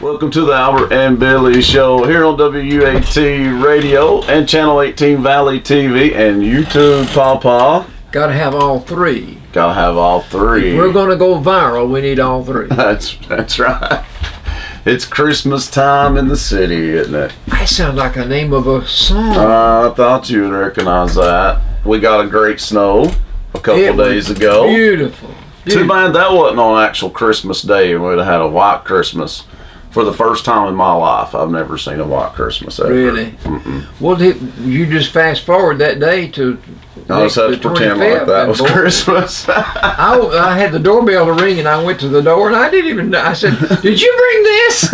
Welcome to the Albert and Billy Show here on WUAT Radio and Channel 18 Valley TV and YouTube, Pawpaw. Gotta have all three. Gotta have all three. If we're gonna go viral, we need all three. That's right. It's Christmas time in the city, isn't it? That sounds like the name of a song. I thought you would recognize that. We got a great snow a couple days ago. Beautiful. Too bad that wasn't on actual Christmas Day. We would have had a white Christmas. For the first time in my life, I've never seen a white Christmas ever. Really? Mm-mm. Well, you just fast forward that day to I just had to pretend like that was Christmas. I had the doorbell to ring, and I went to the door, and I didn't even know. I said, "Did you bring this?"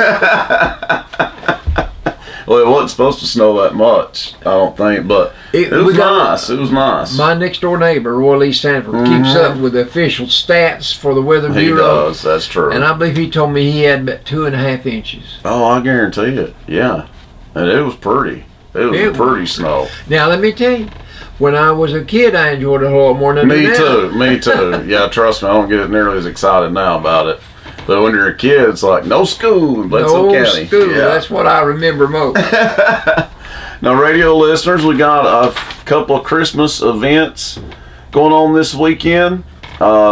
Well, it wasn't supposed to snow that much, I don't think, but it was nice. It was nice. My next door neighbor, Roy Lee Stanford, keeps up with the official stats for the Weather Bureau. He does, that's true. And I believe he told me he had about 2.5 inches. Oh, I guarantee it. Yeah. And it was pretty. It was pretty snow. Now, let me tell you, when I was a kid, I enjoyed it a whole lot more than I do now. Me too. Yeah, trust me, I don't get nearly as excited now about it. But when you're a kid, it's like, no school in Bledsoe County. No school, yeah. That's what I remember most. Now, radio listeners, we got a couple of Christmas events going on this weekend.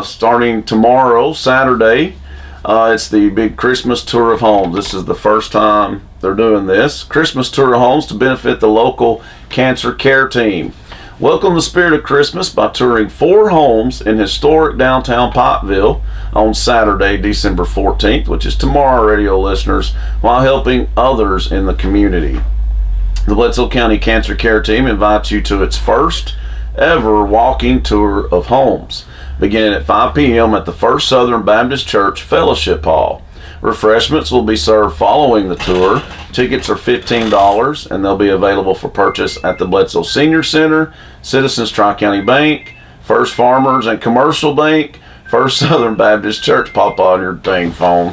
Starting tomorrow, Saturday, it's the big Christmas Tour of Homes. This is the first time they're doing this. Christmas Tour of Homes to benefit the local cancer care team. Welcome the spirit of Christmas by touring 4 homes in historic downtown Pikeville on Saturday, December 14th, which is tomorrow, radio listeners, while helping others in the community. The Bledsoe County Cancer Care Team invites you to its first ever walking tour of homes, beginning at 5 p.m. at the First Southern Baptist Church Fellowship Hall. Refreshments will be served following the tour. Tickets are $15 and they'll be available for purchase at the Bledsoe Senior Center, Citizens Tri-County Bank, First Farmers and Commercial Bank, First Southern Baptist Church, pop on your dang phone,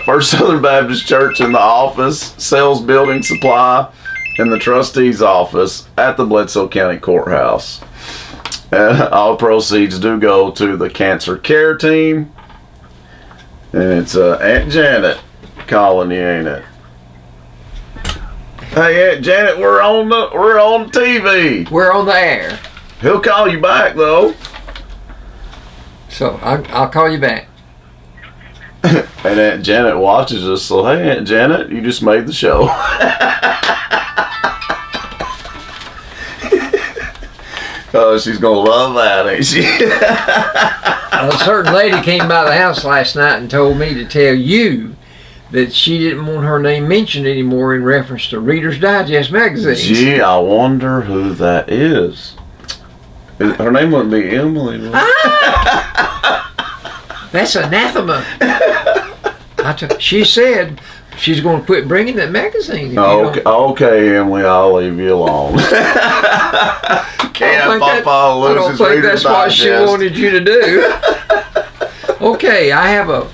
First Southern Baptist Church in the office, Sales Building Supply, and the trustee's office at the Bledsoe County Courthouse. All proceeds do go to the Cancer Care Team. And it's Aunt Janet calling you, ain't it? Hey, Aunt Janet, we're on TV. We're on the air. He'll call you back though. So I'll call you back. And Aunt Janet watches us, so hey, Aunt Janet, you just made the show. Oh, she's gonna love that, ain't she? A certain lady came by the house last night and told me to tell you that she didn't want her name mentioned anymore in reference to Reader's Digest magazine. Gee, I wonder who that is. Her name wouldn't be Emily. That's anathema. She said she's going to quit bringing that magazine. Okay, Emily, I'll leave you alone. I don't think that's what she wanted you to do. Okay, I have a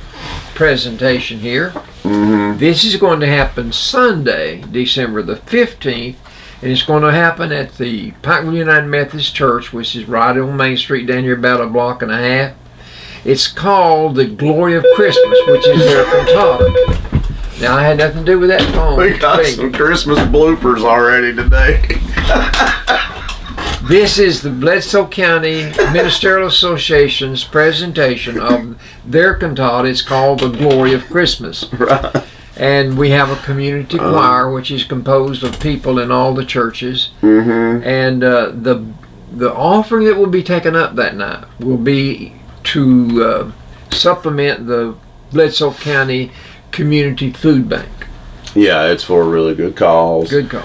presentation here. Mm-hmm. This is going to happen Sunday, December the 15th, and it's going to happen at the Pikeville United Methodist Church, which is right on Main Street down here about a block and a half. It's called The Glory of Christmas, which is there from Todd. Now, I had nothing to do with that phone. We got some Christmas bloopers already today. This is the Bledsoe County Ministerial Association's presentation of their cantata. It's called The Glory of Christmas. Right. And we have a community choir, which is composed of people in all the churches. Mm-hmm. And the offering that will be taken up that night will be to supplement the Bledsoe County Community Food Bank. Yeah, it's for a really good cause. Good cause.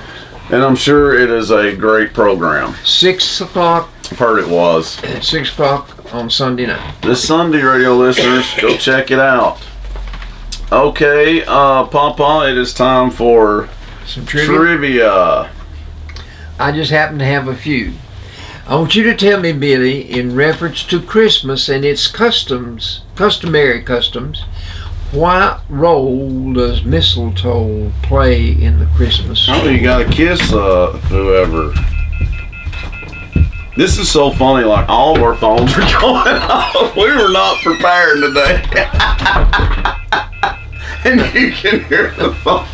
And I'm sure it is a great program. 6 o'clock. I've heard it was. 6 o'clock on Sunday night. This Sunday, radio listeners, go check it out. Okay, Pawpaw, it is time for some trivia. I just happen to have a few. I want you to tell me, Billy, in reference to Christmas and its customary customs, what role does mistletoe play in the Christmas story? Oh, you gotta kiss whoever. This is so funny, like all of our phones are going off. We were not prepared today. and you can hear the phone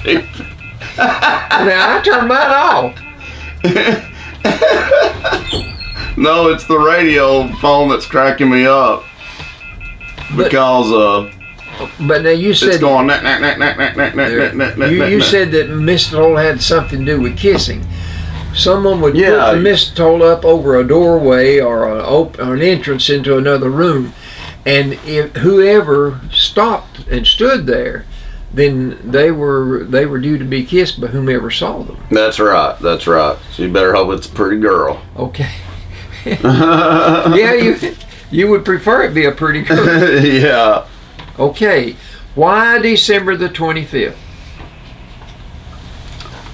beeping. Now I turned mine off. No, it's the radio phone that's cracking me up. Because But now you said it's going you said that mistletoe had something to do with kissing. Someone would Yeah. put the mistletoe up over a doorway or an entrance into another room, and if whoever stopped and stood there, then they were due to be kissed by whomever saw them. That's right. That's right. So you better hope it's a pretty girl. Okay. Yeah, you would prefer it be a pretty girl. Yeah. Okay. Why December the 25th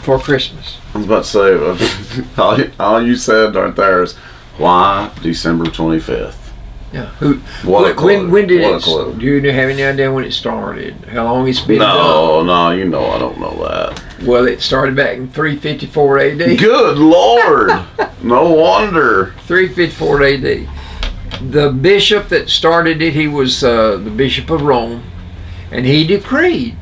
for Christmas? I was about to say, all you said right there is, why December 25th? Yeah. What a clue. When did What a it? clue. Do you have any idea when it started? How long it's been? No, you know I don't know that. Done? Well, it started back in 354 AD. Good Lord. No wonder. 354 AD. The bishop that started it, he was the Bishop of Rome, and he decreed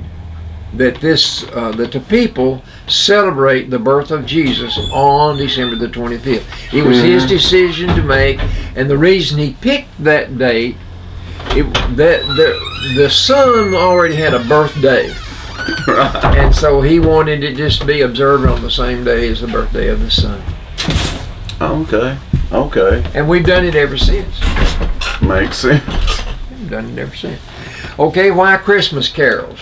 that that the people celebrate the birth of Jesus on December the 25th. It was his decision to make, and the reason he picked that date, the sun already had a birthday, Right. and so he wanted it just to be observed on the same day as the birthday of the sun. Okay. Okay. And we've done it ever since. Makes sense. We've done it ever since. Okay, why Christmas carols?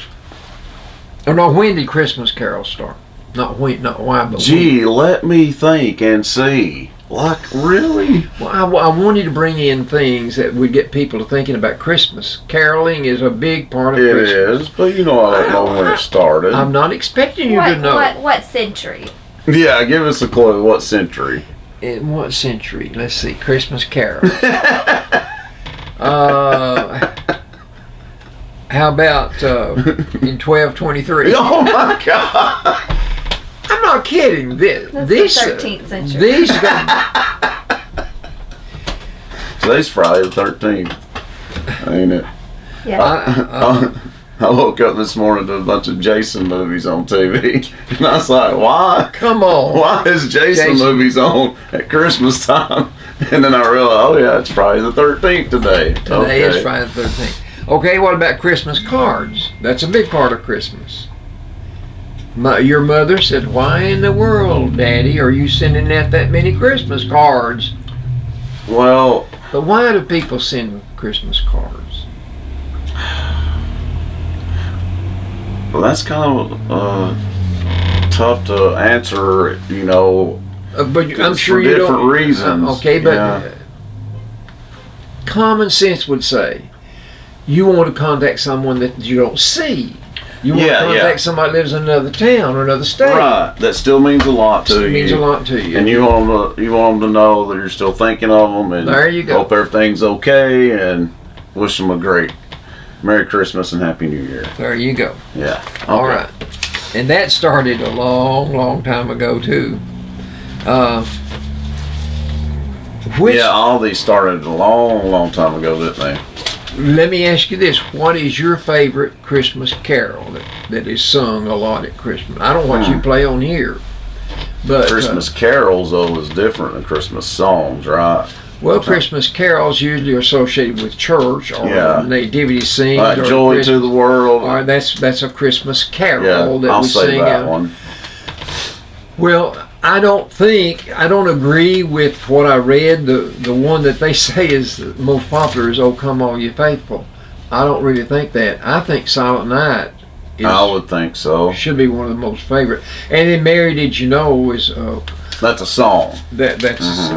Oh no, when did Christmas carols start? Not when, not why, but Gee, let me think and see. Like, really? when. Well, I wanted to bring in things that would get people to thinking about Christmas. Caroling is a big part of It Christmas. is, but you know I don't know when it started. I'm not expecting you to know. What century? Yeah, give us a clue. What century? In what century? Let's see. Christmas carols. How about in 1223? Oh my God! I'm not kidding. That's the 13th century. These Today's Friday the 13th, ain't it? Yeah. I woke up this morning to a bunch of Jason movies on TV, and I was like, why? Come on. Why is Jason movies on at Christmas time? And then I realized, oh yeah, it's Friday the 13th today. Today is Friday the 13th. Okay, what about Christmas cards? That's a big part of Christmas. Your mother said, why in the world, Daddy, are you sending out that many Christmas cards? Well, But why do people send Christmas cards? that's kind of tough to answer, you know. But I'm For sure you different don't. reasons, Okay, but yeah. Common sense would say you want to contact someone that you don't see. You want Yeah, to contact somebody that lives in another town or another state. Right, that still means a lot to you. It means a lot to you. And you want them to know that you're still thinking of them, and There you go. hope everything's okay, and wish them a great Merry Christmas and Happy New Year. There you go. Yeah. All Okay. right. And that started a long, long time ago too. Which, Yeah, all these started a long, long time ago, didn't they? let me ask you this: what is your favorite Christmas carol that is sung a lot at Christmas? I don't want you to play on here, but Christmas carols, though, is different than Christmas songs, right? well, Christmas carols usually are associated with church or Yeah. nativity scenes. Like or Joy Christ- to the World. Or that's a Christmas carol Yeah, that I'll we say sing. that one. Well, I don't agree with what I read. The one that they say is the most popular is "Oh Come All You Faithful." I don't really think that. I think "Silent Night" I would think so. should be one of the most favorite. And then "Mary Did You Know" is That's a song. that's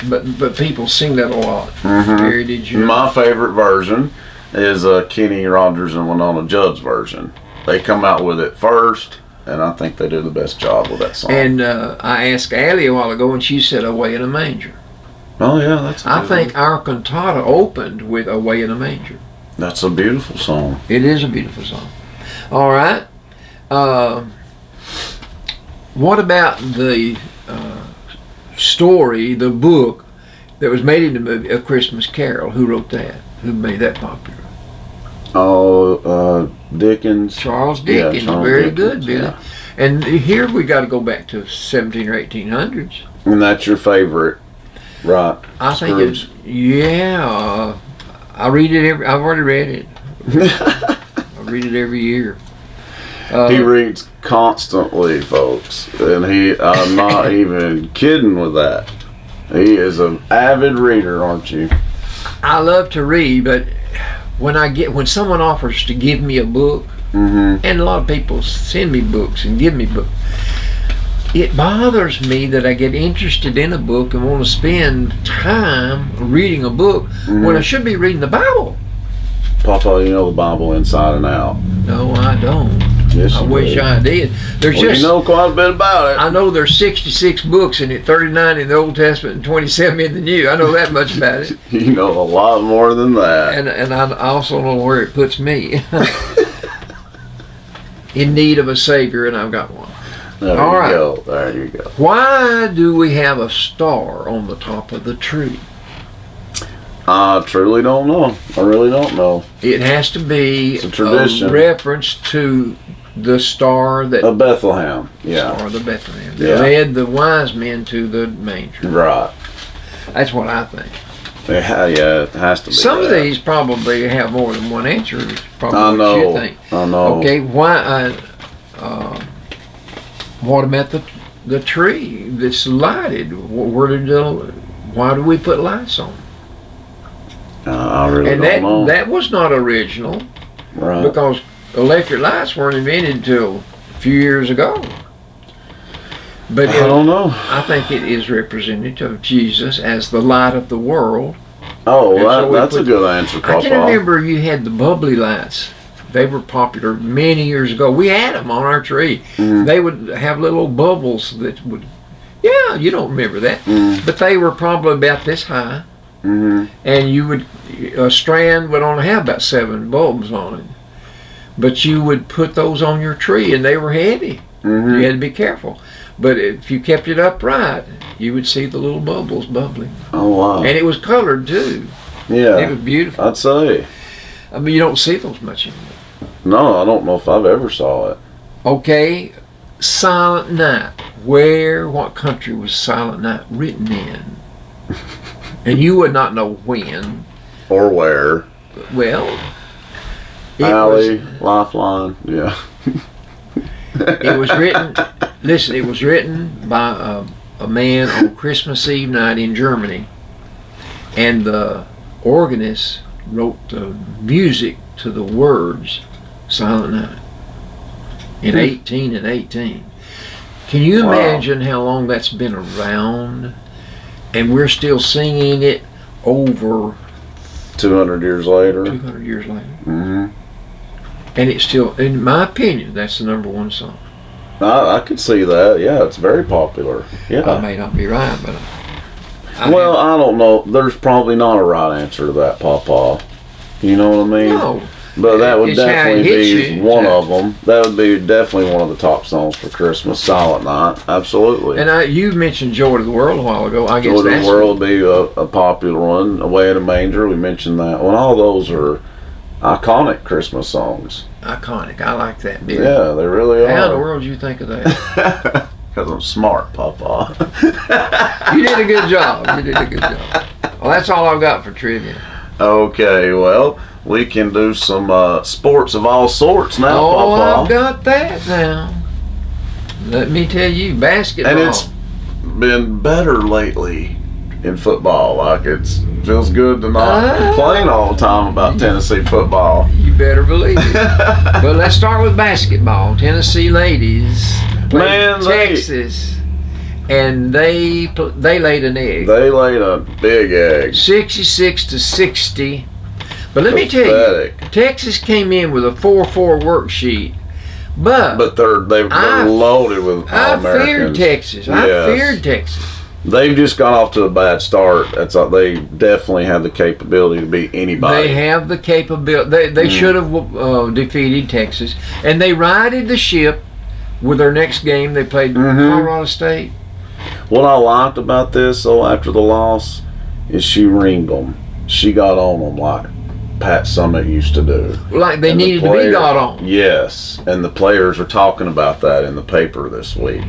but people sing that a lot. Mhm. Mary Did You Know. My favorite version is Kenny Rogers and Winona Judd's version. They come out with it first, and I think they do the best job with that song. And I asked Allie a while ago, and she said "Away in a Manger." oh yeah, that's. A I good think one. our cantata opened with "Away in a Manger." That's a beautiful song. It is a beautiful song. All right. What about the story, the book that was made into movie, A Christmas Carol? Who wrote that? Who made that popular? Oh, Dickens. Charles Yeah, Dickens, Charles very Dickens, good, Billy. yeah. And here we got to go back to 17 or 1800s. And that's your favorite, right? I think Scrooge. it's, yeah. I read it I've already read it. I read it every year. He reads constantly, folks, and I'm not even kidding with that. He is an avid reader, aren't you? I love to read, but when someone offers to give me a book, Mm-hmm. and a lot of people send me books and give me books, it bothers me that I get interested in a book and want to spend time reading a book when I should be reading the Bible. Papa, you know the Bible inside and out. No, I don't. Yes, I you wish do. I did. There's Well, just you know quite a bit about it. I know there's 66 books in it, 39 in the Old Testament and 27 in the New. I know that much about it. You know a lot more than that. And I also know where it puts me. In need of a Savior, and I've got one. There All you right. go. There you go. Why do we have a star on the top of the tree? I truly don't know. I really don't know. It has to be It's a tradition. reference to the star that Of Bethlehem. Yeah. Star of Bethlehem. Yeah. That led the wise men to the manger. Right. That's what I think. Yeah, it has to be. Some of that. these probably have more than one answer. Is probably I what know. you think. I know. Okay, why? What about the tree that's lighted? Why do we put lights on? I really And don't know. that was not original Right. because electric lights weren't invented until a few years ago. But I don't know. I think it is representative of Jesus as the light of the world. Oh, And so we that's a put- good answer, Papa. I can remember you had the bubbly lights. They were popular many years ago. We had them on our tree. Mhm. They would have little bubbles that would, yeah, you don't remember that. Mm. But they were probably about this high. Mm-hmm. And a strand would only have about 7 bulbs on it. But you would put those on your tree and they were heavy. Mm-hmm. You had to be careful. But if you kept it upright, you would see the little bubbles bubbling. Oh, wow. And it was colored too. It Yeah, was beautiful. I'd say. I mean, you don't see those much anymore. No, I don't know if I've ever saw it. Okay, Silent Night. What country was Silent Night written in? And you would not know when. Or where. Well, it Alley, Lifeline, yeah. it was written, listen, it was written by a man on Christmas Eve night in Germany. And the organist wrote the music to the words Silent Night in 1818. Can you Wow. imagine how long that's been around? And we're still singing it over 200 years later. 200 years later. Mm-hmm. And it's still, in my opinion, that's the #1 song. I could see that. Yeah, it's very popular. Yeah. I may not be right, but Well, I don't know. There's probably not a right answer to that, Pawpaw. You know what I mean? no. But that would It's how it definitely hits be you. one of them. That would be definitely one of the top songs for Christmas. Silent Night. Absolutely. And you mentioned Joy to the World a while ago. I guess Joy to that's the World would be a popular one. Away in a Manger, we mentioned that one. All those are iconic Christmas songs. iconic. I like that. Bill. Yeah, they really How in the are. world did you think of that? Because I'm smart, Papa. You did a good job. You did a good job. Well, that's all I've got for trivia. Okay, well, we can do some sports of all sorts now, Oh, Papa. I've got that now. Let me tell you, basketball. And it's been better lately in football. Like it feels good to not complain all the time about Tennessee football. You better believe it. But let's start with basketball. Tennessee ladies played Man, Texas, and they laid an egg. They laid a big egg. 66-60. But let me tell you, Pathetic. Texas came in with a 4-4 worksheet. But They're loaded with I All-Americans. feared Texas. I Yes. feared Texas. They've just got off to a bad start. That's they definitely have the capability to beat anybody. They have the capability. They should have defeated Texas, and they righted the ship with their next game. They played Colorado State. What I liked about this, though, after the loss, is she reamed them. She got on them like Pat Summitt used to do. Like they And the needed to be player- got on. Yes, and the players are talking about that in the paper this week.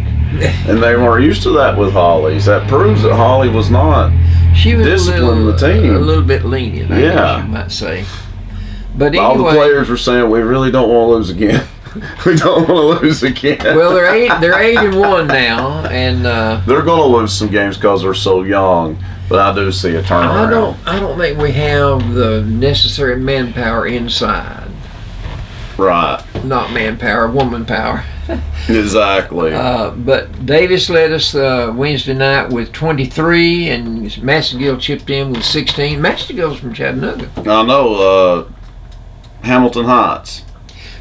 And they weren't used to that with Holly's. That proves that Holly was not. She was Discipline the team. a little bit lenient, I Yeah. guess you might say. But All the anyway, players were saying, we really don't want to lose again. We don't want to lose again. well, they're 8-1 now, and They're going to lose some games because they're so young, but I do see a turnaround. I don't think we have the necessary manpower inside. Right, Not manpower, woman power. exactly. But Davis led us Wednesday night with 23, and Massagill chipped in with 16. Massagill's from Chattanooga. I know, Hamilton Heights.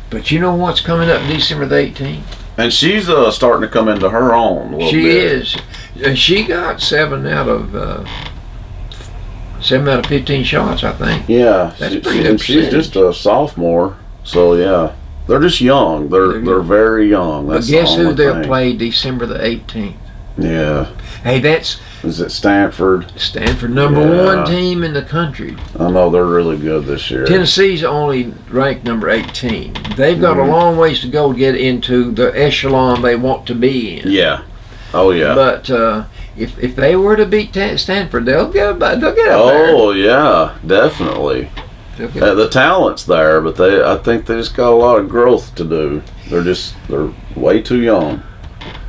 But you know what's coming up December the 18th? And she's starting to come into her own a little She bit. is. And she got 7 out of 15 shots, I think. Yeah, That's she- pretty she- good and she's just a sophomore, so yeah. They're just young. They're very young. But That's guess the who only they'll thing. play December the 18th? Yeah. Hey, that's Is it Stanford? Stanford, number Yeah. 1 team in the country. I know they're really good this year. Tennessee's only ranked number 18. They've got Mm-hmm. a long ways to go to get into the echelon they want to be in. Yeah. Oh yeah. But if they were to beat Stanford, they'll get up there. Oh yeah, definitely. They'll get up The talent's there, but I think they just got a lot of growth to do. They're way too young.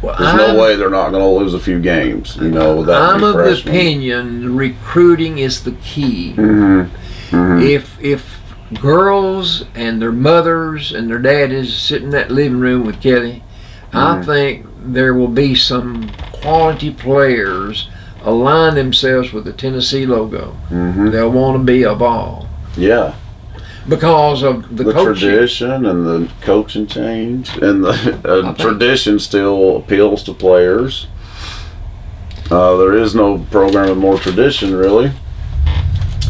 Well, There's no way they're not going to lose a few games, with that I'm many of the freshmen. opinion recruiting is the key. Mm-hmm. If girls and their mothers and their daddies sit in that living room with Kelly, I think there will be some quality players align themselves with the Tennessee logo. Mm-hmm. They'll want to be a ball Yeah. because of the coaching. Tradition and the coaching change and the think- tradition still appeals to players. There is no program with more tradition, really.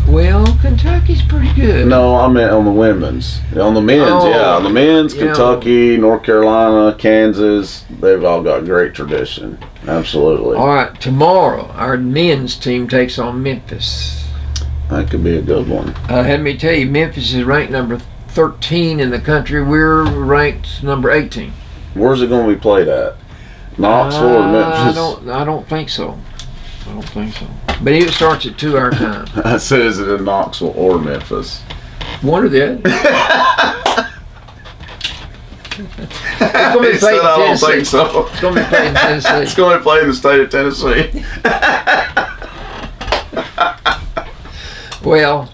Well, Kentucky's pretty good. No, I meant on the women's. On the men's, Oh, yeah. On the men's, yeah. Kentucky, North Carolina, Kansas, they've all got great tradition. Absolutely. All right, tomorrow our men's team takes on Memphis. That could be a good one. Let me tell you, Memphis is ranked number 13 in the country. We're ranked number 18. Where's it going to be played at? Knoxville or Memphis? I don't think so. I don't think so. But it starts at 2 our time. I said, is it in Knoxville or Memphis? One or the other. It's going to He be said, played in I don't Tennessee. think so. It's going to be played in It's Tennessee. going to be played in the state of Tennessee. Well,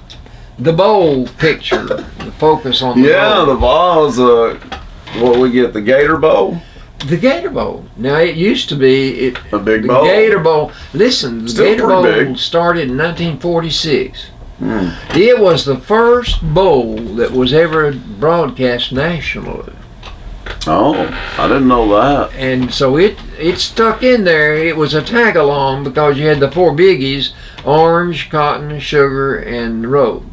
the bowl picture, the focus on the Yeah, bowl. the ball's what we get, the Gator Bowl? The Gator Bowl. Now, it used to be A big the bowl? Gator Bowl. Listen, the Still Gator pretty Bowl big. started in 1946. Hmm. It was the first bowl that was ever broadcast nationally, Oh, I didn't know that. and so it stuck in there. It was a tag along because you had the 4 biggies: orange, cotton, sugar, and rose.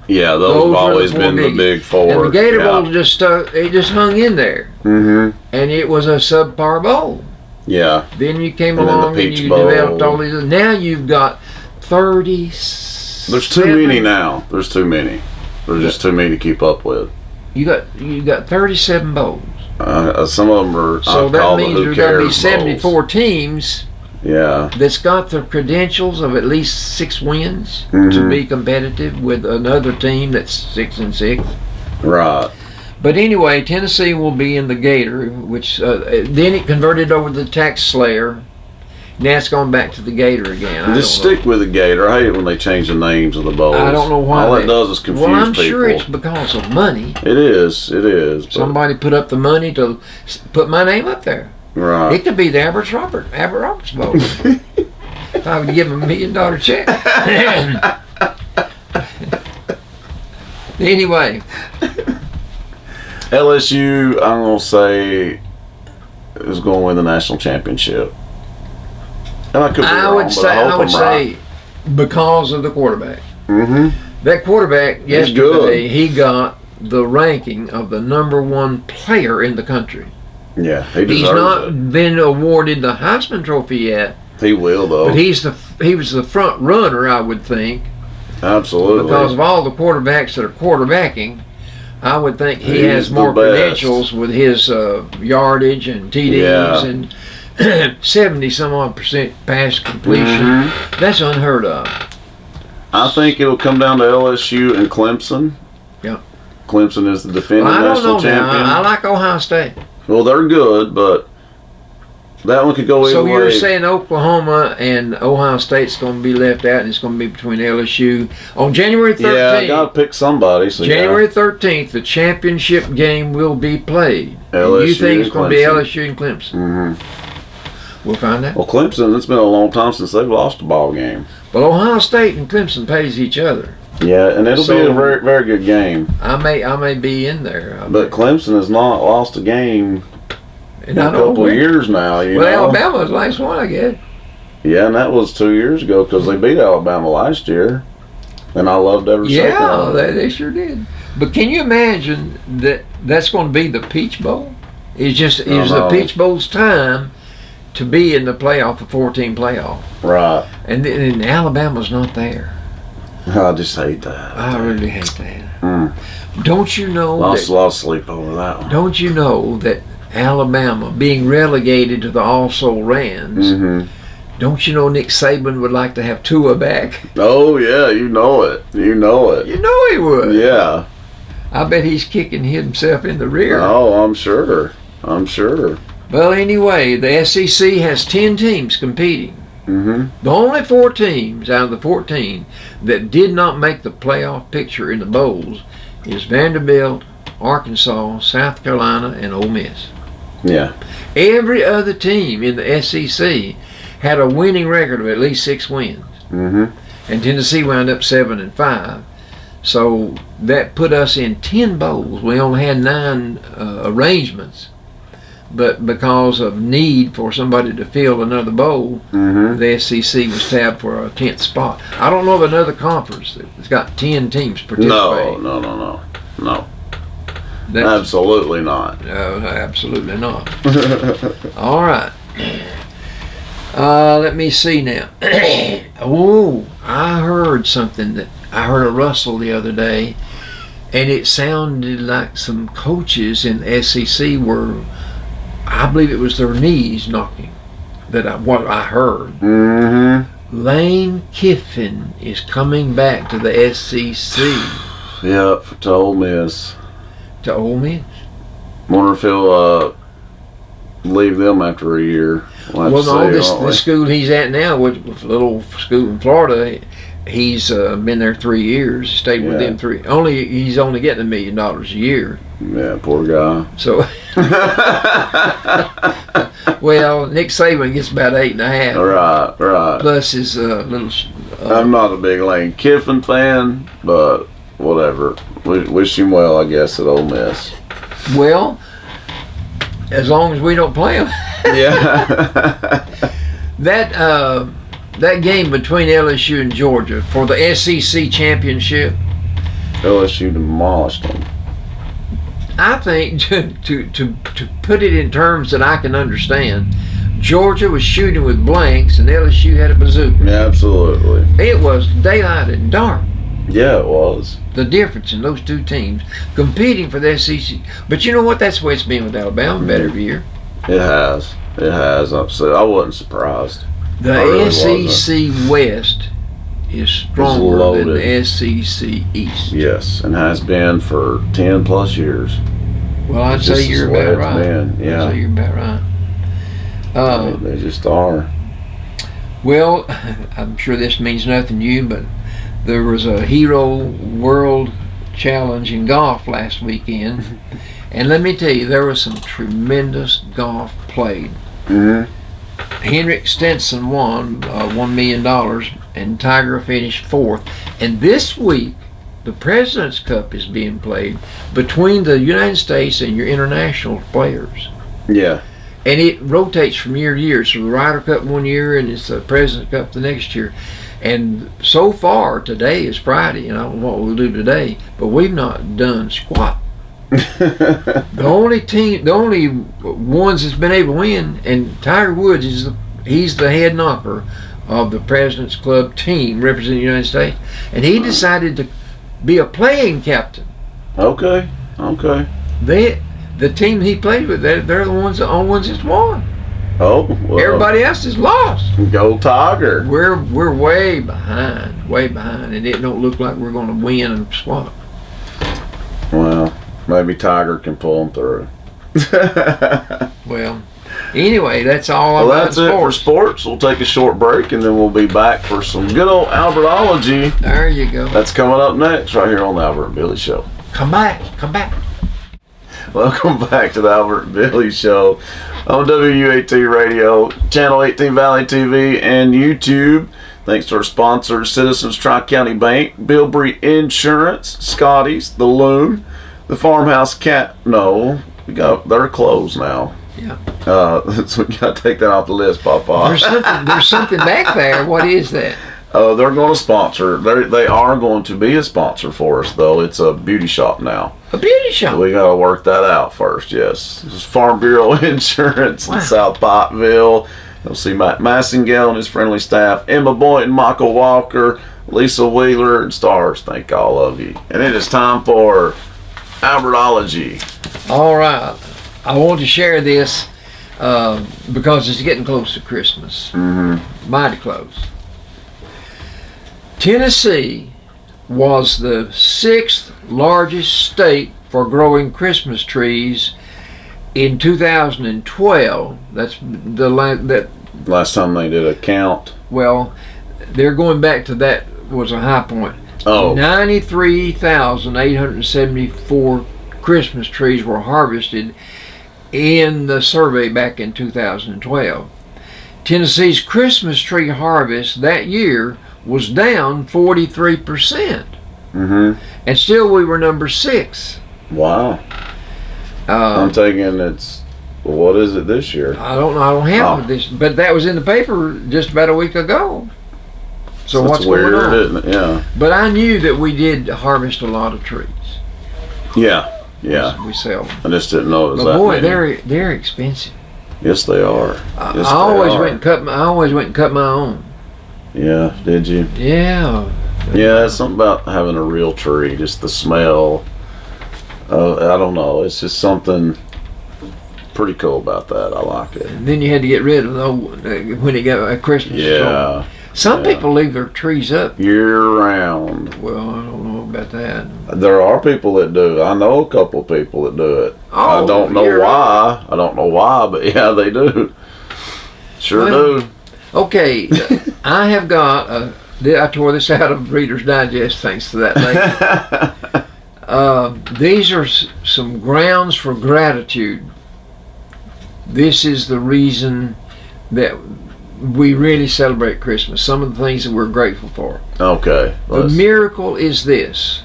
Yeah, those Those have were the always 4 been the biggies. big four. And the Gator yeah. Bowl just stuck. It just hung in there, Mm-hmm. and it was a subpar bowl. Yeah. Then you came And then the along and Peach you Bowl. developed all these. Now you've got 30. There's too many now. There's too many. There's just too many to keep up with. You got 37 bowls. Some of them are, So I that call means the Who there's got to be Cares 74 bowls. teams Yeah. that's got the credentials of at least 6 wins to Mhm. be competitive with another team that's 6-6. Right. But anyway, Tennessee will be in the Gator, which then it converted over to the Tax Slayer. Now it's going back to the Gator again. I Just don't know. stick with the Gator. I hate it when they change the names of the bowls. I don't know why. All it does is confuse well, I'm people. sure it's because of money. It is. It is. but- Somebody put up the money to put my name up there. Right. It could be the Abbott Roberts Bowl. If I would give him $1 million check. Anyway, LSU, I'm gonna say, is going to win the national championship. And I could be I wrong, would but say I hope I'm say because of the quarterback. Mm-hmm. That quarterback He's yesterday, he got the ranking of the number 1 player in the country. Yeah, he deserves He's not it. been awarded the Heisman Trophy yet, He will though. but he was the front runner, I would think. Absolutely. Because of all the quarterbacks that are quarterbacking, I would think he He's has the more best. credentials with his yardage and TDs Yeah. and 70-some-odd% pass completion. Mm-hmm. That's unheard of. I think it'll come down to LSU and Clemson. Yeah. Clemson is the defending Well, I don't national know champion. now. I like Ohio State. Well, they're good, but that one could go either So way. you're saying Oklahoma and Ohio State's going to be left out, and it's going to be between LSU on January 13th. Yeah, I got to pick somebody. So January 13th, the championship game will be played. And LSU you think it's and going to be Clemson. LSU and Clemson? Mm-hmm. We'll find out. Well, Clemson, it's been a long time since they've lost a ball game. But Ohio State and Clemson plays each other. Yeah, and it'll be So- a very, very good game. I may be in there. But Clemson has not lost a game And in I a don't couple know of years now. You Well, know? Alabama was the last one, I guess. Yeah, and that was 2 years ago because they beat Alabama last year, and I loved every second Yeah, of it. they sure did. But can you imagine that that's going to be the Peach Bowl? Is the Peach Bowl's time to be in the playoff, the 14 playoff, Right. and Alabama's not there. I just hate that. I really hate that. Mm. Don't you know? Lost That, a lot of sleep over that one. don't you know that Alabama being relegated to the Also Rans? Mm-hmm. Don't you know Nick Saban would like to have Tua back? Oh yeah, you know it. You know it. You know he would. Yeah. I bet he's kicking himself in the rear. Oh, I'm sure. I'm sure. Well, anyway, the SEC has 10 teams competing. Mm-hmm. The only 4 teams out of the 14 that did not make the playoff picture in the bowls is Vanderbilt, Arkansas, South Carolina, and Ole Miss. Yeah. Every other team in the SEC had a winning record of at least 6 wins, Mm-hmm. and Tennessee wound up 7-5. So that put us in 10 bowls. We only had 9 arrangements, but because of need for somebody to fill another bowl, Mm-hmm. the SEC was tabbed for a 10th spot. I don't know of another conference that's got 10 teams participating. No. That's, Absolutely not. no, absolutely not. All right. Let me see now. Oh, I heard something I heard a rustle the other day, and it sounded like some coaches in the SEC were, I believe it was their knees knocking. What I heard. Mm-hmm. Lane Kiffin is coming back to the SEC. Yep. To Ole Miss. To Ole Miss. Wonder if he'll leave them after a year. We'll Well, have to no, see, won't we? this school he's at now, with a little school in Florida, he's been there 3 years. Stayed with Yeah. them 3. He's only getting $1 million a year. Yeah, poor guy. So, well, Nick Saban gets about 8.5. Right. Plus his little. I'm not a big Lane Kiffin fan, but whatever. We wish him well, I guess, at Ole Miss. Well, as long as we don't play him. Yeah. That game between LSU and Georgia for the SEC championship, LSU demolished them. I think to put it in terms that I can understand, Georgia was shooting with blanks and LSU had a bazooka. Yeah, absolutely. It was daylight and dark. Yeah, it was. The difference in those two teams competing for the SEC. But you know what? That's the way it's been with Alabama about every year. It has. I wasn't surprised. The I really SEC West is stronger than loaded. the SEC East. Yes, and has been for 10 plus years. Well, I'd It's say just you're the way about it's right. been, yeah. I'd say you're about right. They just are. Well, I'm sure this means nothing to you, but there was a Hero World Challenge in golf last weekend. And let me tell you, there was some tremendous golf played. Mm-hmm. Henrik Stenson won $1 million, and Tiger finished 4th. And this week, the President's Cup is being played between the United States and your international players. Yeah. And it rotates from year to year. So the Ryder Cup one year, and it's the President's Cup the next year. And so far, today is Friday, and I don't know what we'll do today, but we've not done squat. The only ones that's been able to win, and Tiger Woods he's the head knocker of the President's Club team representing the United States, and he decided to be a playing captain. Okay. Okay. The team he played with, they're the only ones that's won. Oh, well, Everybody else is lost. go Tiger. We're way behind, and it don't look like we're going to win and squat. Well, maybe Tiger can pull them through. Well, anyway, that's all Well, about that's it for sports. We'll take a short break and then we'll be back for some good old Albertology. There you go. That's coming up next right here on the Albert and Billy Show. Come back. Welcome back to the Albert and Billy Show on WUAT Radio, Channel 18 Valley TV, and YouTube. Thanks to our sponsors, Citizens Tri-County Bank, Bilbrey Insurance, Scotty's, The Loon, the Farmhouse Cat. No, they're closed now. Yeah. So we got to take that off the list, Papa. There's something back there. What is that? They're going to sponsor. They are going to be a sponsor for us, though. It's a beauty shop now. A beauty shop. We got to work that out first. Yes, this is Farm Bureau Insurance Wow. in South Pottville. You'll see Matt Massingale and his friendly staff, Emma Boynton, Michael Walker, Lisa Wheeler, and Stars. Thank all of you. And it is time for Albertology. All right. I want to share this because it's getting close to Christmas. Mm-hmm. Mighty close. Tennessee was the 6th largest state for growing Christmas trees in 2012. That's Last time they did a count. well, they're going back to that was a high point. Oh. 93,874 Christmas trees were harvested in the survey back in 2012. Tennessee's Christmas tree harvest that year was down 43%, Mm-hmm. and still we were number 6. Wow. I'm thinking what is it this year? I don't know. I don't have this, but that was in the paper just about a week ago. So That's what's weird, going on? isn't it? Yeah. But I knew that we did harvest a lot of trees. Yeah. Yeah. We sell them. I just didn't know it was But that boy, many. they're expensive. Yes, they are. I Yes, always they are. went and cut my own. Yeah, did you? Yeah. Yeah, it's something about having a real tree, just the smell. I don't know. It's just something pretty cool about that. I like it. And then you had to get rid of the old one when it got Christmas. Yeah. Some yeah. people leave their trees up. Year round. Well, I don't know about that. There are people that do. I know a couple people that do it. I don't know why. I don't know why, but yeah, they do. Sure do. Okay, I have got I tore this out of Reader's Digest thanks to that lady. These are some grounds for gratitude. This is the reason that we really celebrate Christmas. Some of the things that we're grateful for. Okay. The miracle is this: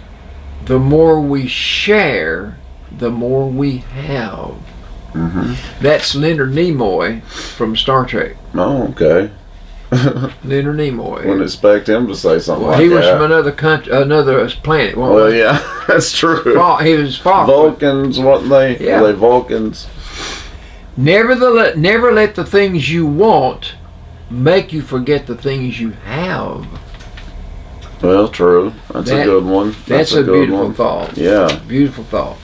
the more we share, the more we have. Mm-hmm. That's Leonard Nimoy from Star Trek. Oh, okay. Leonard Nimoy. Wouldn't expect him to say something Well, like he that. was from another country, another planet. Well, yeah, that's true. He was Spock. Vulcans, weren't they? Yeah. Were they Vulcans? Never let the things you want make you forget the things you have. Well, true. That's a good one. That's a good beautiful one. thought. Yeah. Beautiful thought.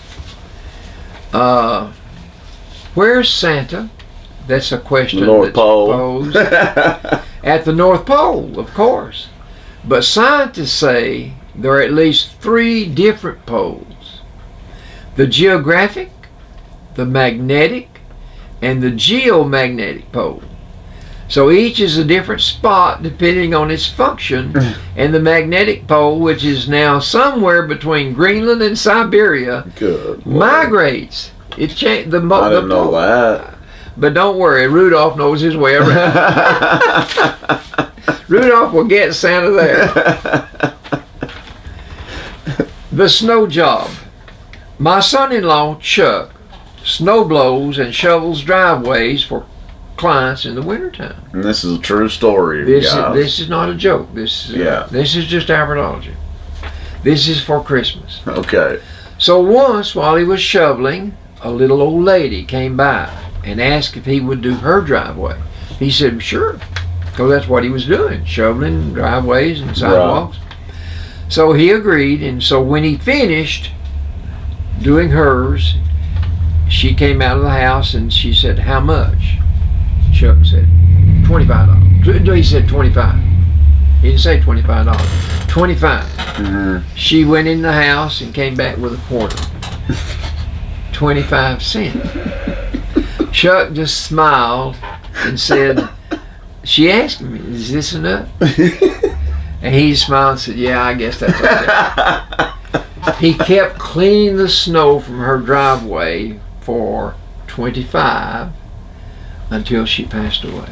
Where's Santa? That's a question North that's Pole. posed. At the North Pole, of course. But scientists say there are at least 3 different poles: the geographic, the magnetic, and the geomagnetic pole. So each is a different spot depending on its function, and the magnetic pole, which is now somewhere between Greenland and Siberia, Good. migrates. It changed the I didn't know that. But don't worry, Rudolph knows his way around. Rudolph will get Santa there. The snow job. My son-in-law, Chuck, snow blows and shovels driveways for clients in the wintertime. And this is a true story, guys. This is not a joke. This is just Albertology. This is for Christmas. Okay. So once, while he was shoveling, a little old lady came by and asked if he would do her driveway. He said, sure. because that's what he was doing, shoveling driveways and sidewalks. So he agreed, and so when he finished doing hers, she came out of the house and she said, "How much?" Chuck said, $25. He said 25. He didn't say $25. 25. She went in the house and came back with a quarter. 25 cents. Chuck just smiled and said, she asked me, "Is this enough?" And he smiled and said, "Yeah, I guess that's okay." He kept cleaning the snow from her driveway for 25 until she passed away.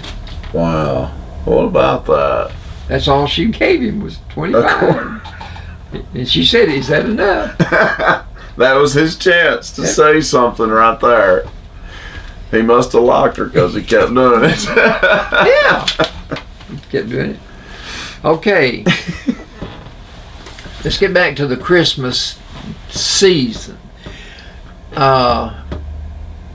Wow. What about that? That's all she gave him was 25. And she said, "Is that enough?" That was his chance to say something right there. He must have liked her because he kept doing it. Yeah. He kept doing it. Okay. Let's get back to the Christmas season.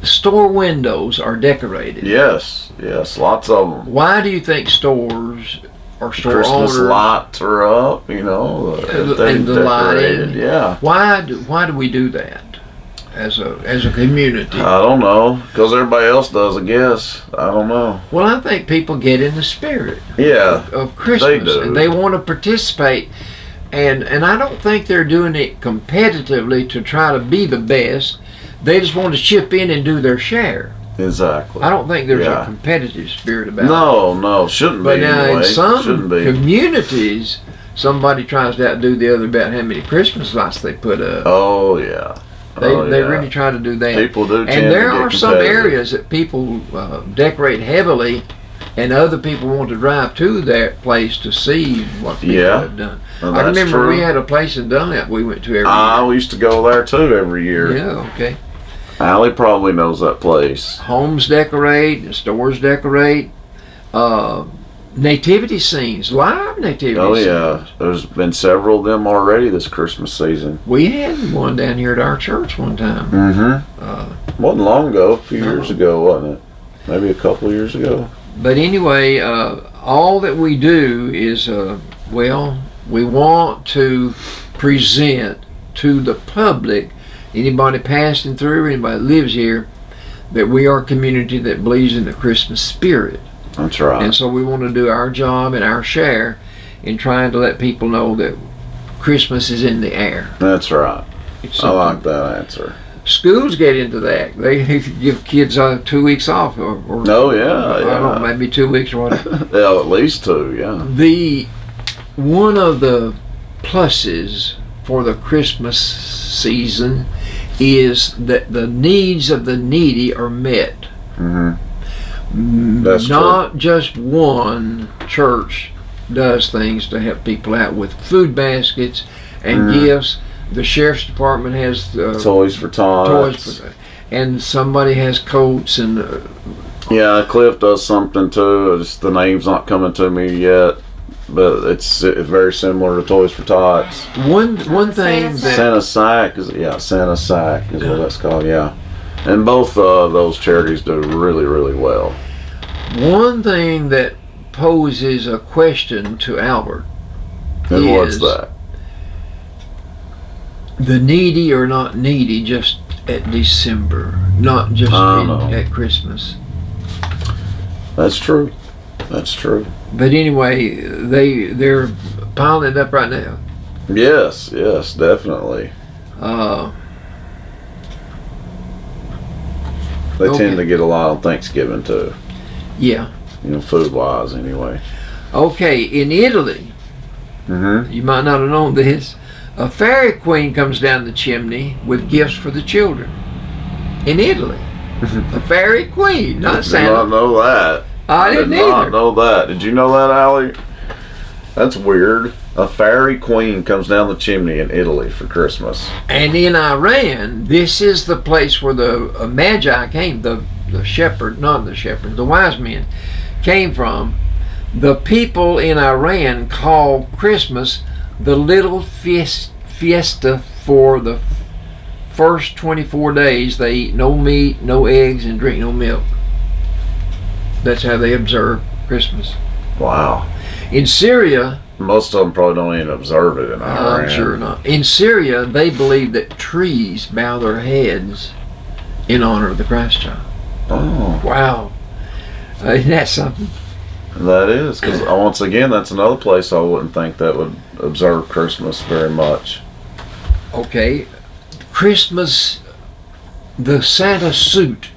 Store windows are decorated. Yes, lots of them. Why do you think stores or store Christmas owners lights are up, you know, and the lighting? Yeah. Why do we do that as a community? I don't know, because everybody else does, I guess. I don't know. Well, I think people get in the spirit Yeah, of Christmas, they do. and they want to participate. And I don't think they're doing it competitively to try to be the best. They just want to chip in and do their share. exactly. I don't think there's Yeah. a competitive spirit about it. No, shouldn't But be now anyway. in some Shouldn't be. communities, somebody tries to outdo the other about how many Christmas lights they put up. Oh, yeah. They really try to do that. People do tend And there to get are some competitive. areas that people decorate heavily, and other people want to drive to that place to see what people Yeah. have done. Well, I that's remember true. we had a place in Dunlap we went to every We used to go there too every year. year. Yeah, okay. Allie probably knows that place. Homes decorate, stores decorate, nativity scenes, live nativity Oh scenes. yeah, there's been several of them already this Christmas season. We had one down here at our church one time. Mm-hmm. Wasn't long ago, a few years ago, wasn't it? Maybe a couple of years ago. But anyway, all that we do is, we want to present to the public, anybody passing through, anybody that lives here, that we are a community that believes in the Christmas spirit. That's right. And so we want to do our job and our share in trying to let people know that Christmas is in the air. That's right. It's I like something- that answer. Schools get into that. They give kids 2 weeks off, or Oh, yeah, I don't know, yeah. maybe 2 weeks or whatever. Yeah, at least two, yeah. One of the pluses for the Christmas season is that the needs of the needy are met. Mm-hmm. That's Not just one church does things to help people out with food baskets and gifts. The sheriff's department has Toys for Tots. toys, and somebody has coats and Yeah, Cliff does something too. Just the name's not coming to me yet, but it's very similar to Toys for Tots. one thing Santa that Santa Sack Santa Sack is what that's called. Yeah, and both those charities do really, really well. one thing that poses a question to Albert And what's is that? the needy are not needy just at December, not just know. at Christmas. That's true. That's true. But anyway, they're piling it up right now. Yes, definitely. They Okay. tend to get a lot on Thanksgiving too. Yeah. Food wise, anyway. Okay, in Italy, Mm-hmm. you might not have known this, a fairy queen comes down the chimney with gifts for the children. In Italy. A fairy queen, not Did not Santa. know that. I did didn't not either. know that. Did you know that, Allie? That's weird. A fairy queen comes down the chimney in Italy for Christmas. And in Iran, this is the place where the Magi came, the shepherd, not the shepherd, the wise men came from. The people in Iran call Christmas the little fiesta for the first 24 days. They eat no meat, no eggs, and drink no milk. That's how they observe Christmas. Wow. In Syria, Most of them probably don't even observe it in Iran. I'm sure not. In Syria, they believe that trees bow their heads in honor of the Christ child. Oh, Wow. Isn't that something? that is. Because once again, that's another place I wouldn't think that would observe Christmas very much. Okay. Christmas, the Santa suit,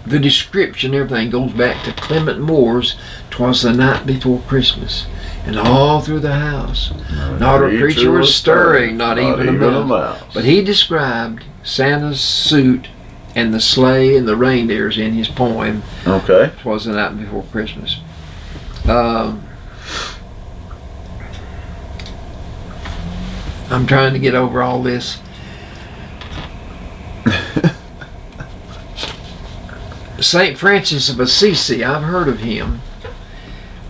the description, everything goes back to Clement Moore's "'Twas the Night Before Christmas." And all through the house, not a creature was stirring, not even a mouse. But he described Santa's suit and the sleigh and the reindeers in his poem, Okay. "'Twas the Night Before Christmas." I'm trying to get over all this. St. Francis of Assisi, I've heard of him,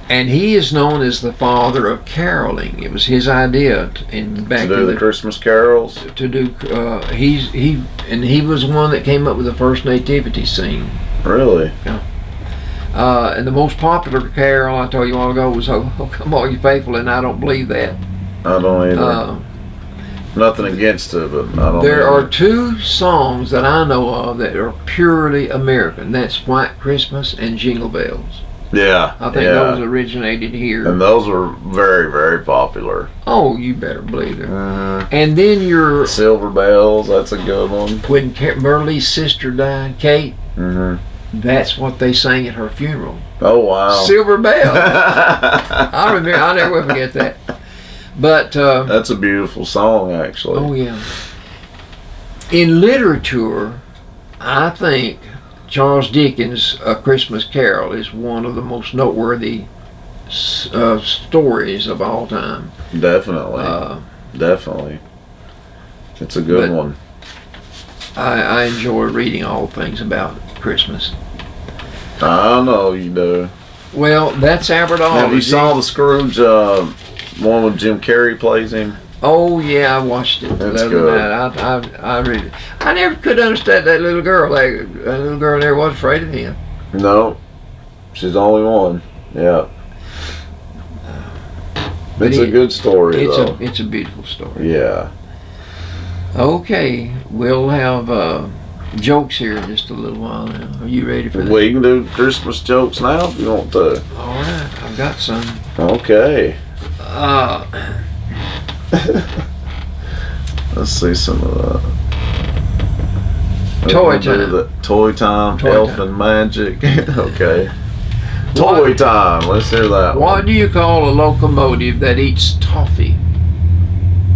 and he is known as the father of caroling. It was his idea back To do the Christmas carols. to do. He was one that came up with the first nativity scene. Really? And the most popular carol I told you a while ago was "Oh Come All You Faithful," and I don't believe that. I don't either. Nothing against it, but I don't. There either. are two songs that I know of that are purely American. That's "White Christmas" and "Jingle Bells." Yeah. I think those originated here. And those were very, very popular. Oh, you better believe it. And then your Silver Bells, that's a good one. when Merle's sister died, Kate, Mm-hmm. that's what they sang at her funeral. Oh, wow. Silver Bell. I remember. I'll never will forget that. But That's a beautiful song, actually. oh yeah. In literature, I think Charles Dickens' A Christmas Carol is one of the most noteworthy stories of all time. Definitely. Definitely. It's a good but- one. I enjoy reading all things about Christmas. I know you do. Well, that's Abertology. Have you saw the Scrooge one with Jim Carrey plays him? Oh yeah, I watched it the That's other good. night. I read it. I never could understand that little girl. That little girl there was afraid of him. No. She's the only one. Yeah. But It's a good story, though. It's a beautiful story. Yeah. Okay, we'll have jokes here in just a little while now. Are you ready for that? We can do Christmas jokes now if you want to. All right, I've got some. Okay. Uh, Let's see some of that. Toy We'll do time. the Toy time. Toy Elf time. and magic. Okay. Toy time. Let's hear that what one. do you call a locomotive that eats toffee?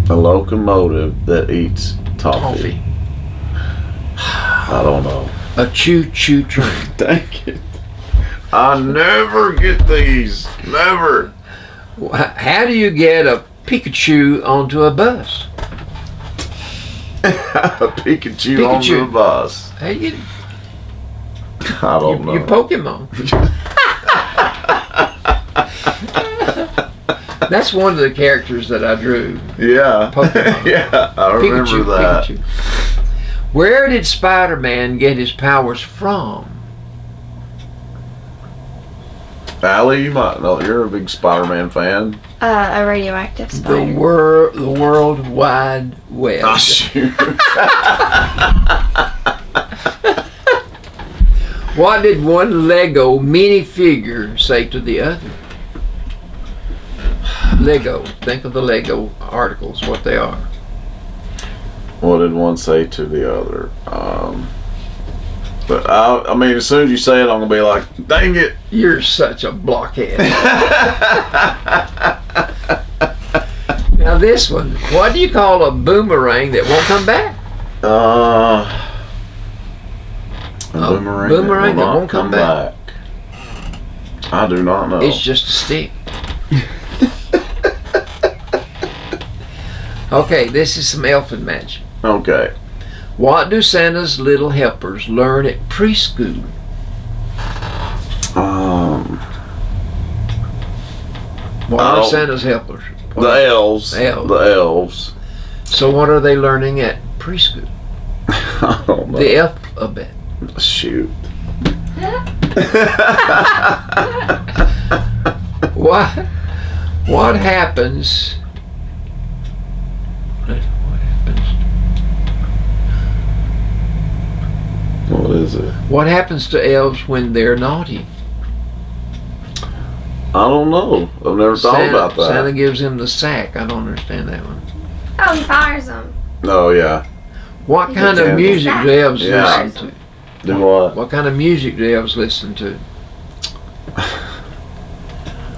A locomotive that eats toffee. I don't know. A choo-choo train. Dang it. I never get these. Never. How do you get a Pikachu onto a bus? A Pikachu onto a bus. How you get it? I don't know. Your Pokemon. That's one of the characters that I drew. Yeah. Pokemon. Yeah, I remember that. Pikachu. Where did Spider-Man get his powers from? Allie, you might know. You're a big Spider-Man fan. A radioactive The spider. World Wide Web. Oh, shoot. What did one Lego minifigure say to the other? Lego. Think of the Lego articles, what they are. What did one say to the other? But I mean, as soon as you say it, I'm gonna be like, "Dang it!" You're such a blockhead. Now this one. What do you call a boomerang that won't come back? A boomerang, boomerang will that not won't come back. I do not know. It's just a stick. Okay, this is some elfin magic. Okay. What do Santa's little helpers learn at preschool? What are Oh. Santa's helpers? The elves. Elves. The elves. So what are they learning at preschool? I don't know. The alphabet. What happens? What is it? What happens to elves when they're naughty? I don't know. I've never thought about that. Santa gives them the sack. I don't understand that one. Oh, he fires them. Oh yeah. What kind gives of them the music sack. do elves Yeah. listen to? Do what? What kind of music do elves listen to?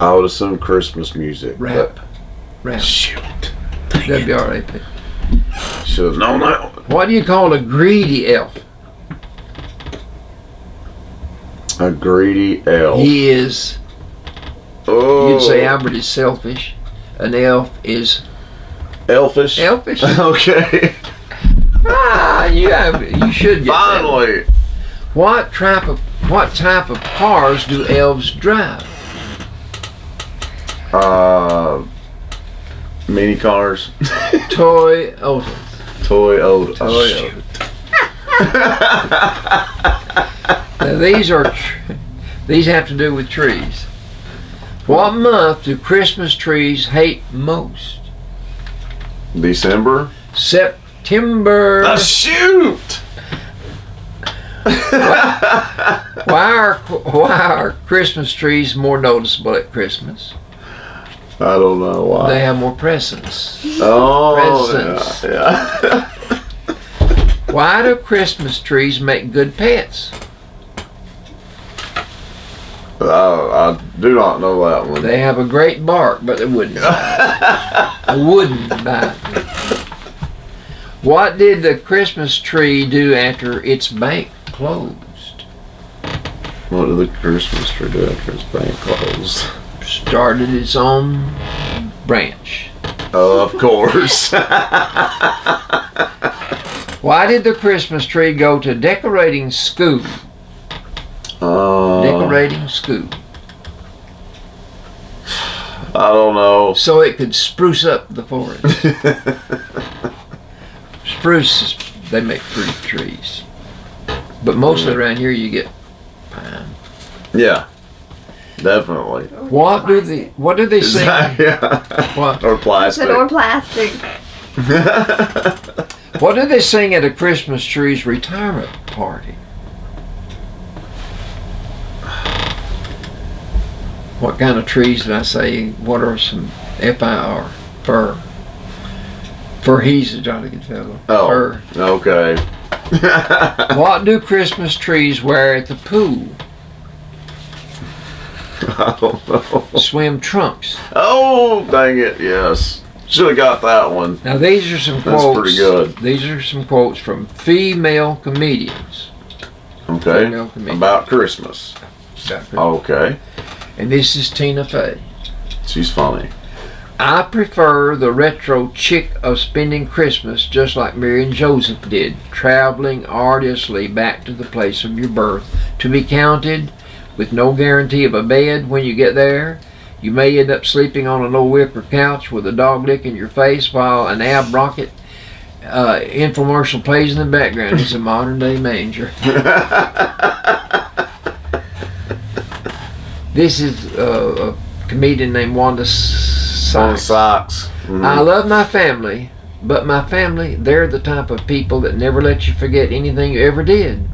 I would assume Christmas music. Rap. but- Rap. Shoot. Dang it. WRAP. Should have known that one. What do you call a greedy elf? A greedy elf. He is. Oh. You'd say Albert is selfish. An elf is elfish. elfish. Okay. You should get that. Finally. What type of cars do elves drive? Mini cars. Toyota. Toyota. Toyota. Now these have to do with trees. What month do Christmas trees hate most? December. September. Shoot. Why are Christmas trees more noticeable at Christmas? I don't know why. They have more presents. Oh, Presents. yeah. Why do Christmas trees make good pets? I do not know that one. They have a great bark, but they wouldn't bite. I wouldn't bite. What did the Christmas tree do after its bank closed? What did the Christmas tree do after its bank closed? Started its own branch. Oh, of course. Why did the Christmas tree go to decorating school? Decorating school. I don't know. So it could spruce up the forest. Spruce, they make fruit trees. But mostly around here you get pine. Yeah, definitely. What do they sing? Yeah. What? Or plastic. Or plastic. What do they sing at a Christmas tree's retirement party? What kind of trees did I say? What are some F-I-R? Fir. Fir, he's a jolly good fellow. Oh, Fir. okay. What do Christmas trees wear at the pool? I don't know. Swim trunks. Oh, dang it, yes. Should have got that one. Now these are some That's quotes. pretty good. These are some quotes from female comedians. Okay. Female comedians. About Christmas. Okay. And this is Tina Fey. She's funny. I prefer the retro chick of spending Christmas just like Mary and Joseph did, traveling arduously back to the place of your birth, to be counted with no guarantee of a bed when you get there. You may end up sleeping on an old wicker couch with a dog licking your face while an Ab Rocket infomercial plays in the background. It's a modern day manger. This is a comedian named Wanda Sykes. Socks. Mm-hmm. I love my family, but my family, they're the type of people that never let you forget anything you ever did.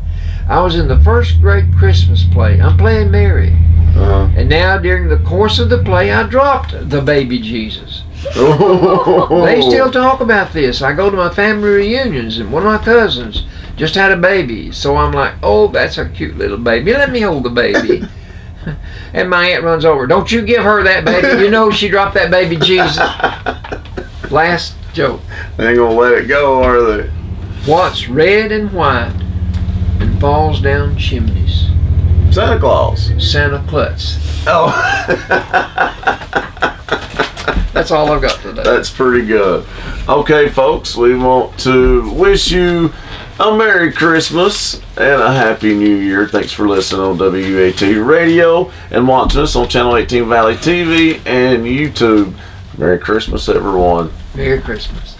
I was in the first great Christmas play. I'm playing Mary. And now during the course of the play, I dropped the baby Jesus. They still talk about this. I go to my family reunions and one of my cousins just had a baby. So I'm like, oh, that's a cute little baby. Let me hold the baby. And my aunt runs over. Don't you give her that baby. You know she dropped that baby Jesus. Last joke. They ain't gonna let it go, are they? What's red and white and falls down chimneys? Santa Claus. Santa Klutz. Oh. That's all I've got today. That's pretty good. Okay, folks, we want to wish you a Merry Christmas and a Happy New Year. Thanks for listening on WAT Radio and watching us on Channel 18 Valley TV and YouTube. Merry Christmas, everyone. Merry Christmas.